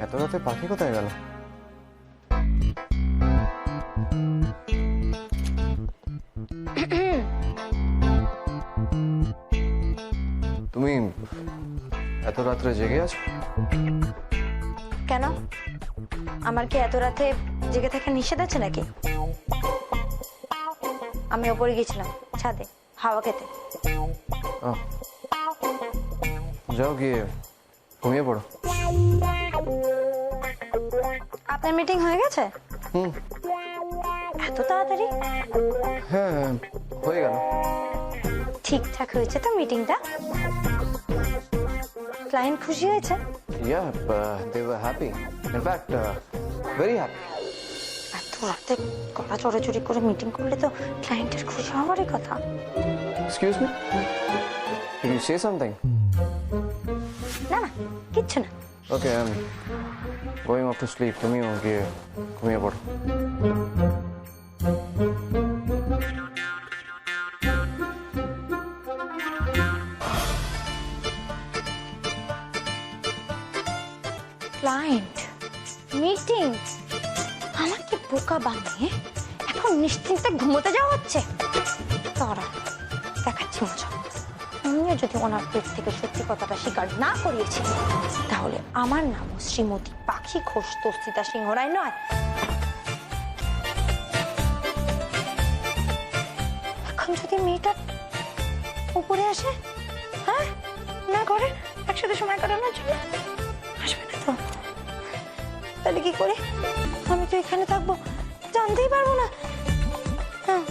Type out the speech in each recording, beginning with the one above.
এত রাতে পাখি কোথায় গেল? তুমি এত রাত্রে জেগে আছো কেন? আমার কি এত রাতে জেগে থাকা নিষেধ আছে নাকি? আমি ওপরে গেছিলাম ছাদে হাওয়া খেতে। আহ, যাও গিয়ে ঘুমিয়ে পড়ো। আপনার মিটিং হয়ে গেছে? হুম, এত তাড়াতাড়ি? হ্যাঁ হয়ে গেল। ঠিকঠাক হয়েছে তো মিটিংটা? ক্লায়েন্ট খুশি হয়েছে? Yeah, they were happy. In fact, very happy. এত রাতে গলা চড়াচড়ি করে মিটিং করলে তো ক্লায়েন্টের খুশি হওয়ারই কথা। Excuse me? Did you say something? না না, কিচ্ছু না। Okay, I'm going off to sleep. তুমিও গিয়ে ঘুমিয়ে পড়ো। ক্লায়েন্ট মিটিং আমাকে বোকা বানিয়ে এখন নিশ্চিন্তে ঘুমোতে যাওয়া হচ্ছে। তারা দেখাচ্ছি মজা। আমিও যদি ওনার পেট থেকে সত্যি কথাটা স্বীকার না করিয়েছি তাহলে আমার নাম শ্রীমতী পাখি ঘোষ তস্তিতা সিংহ রায় নয়। এখন যদি মেয়েটা উপরে আসে, হ্যাঁ না করে একসাথে সময় কাটানোর জন্য আসবে না তো? তাহলে কি করে? আমি তো এখানে থাকবো, জানতেই পারবো না। হ্যাঁ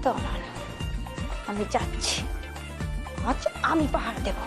তো আমি যাচ্ছি, আজ আমি পাহাড় দেব।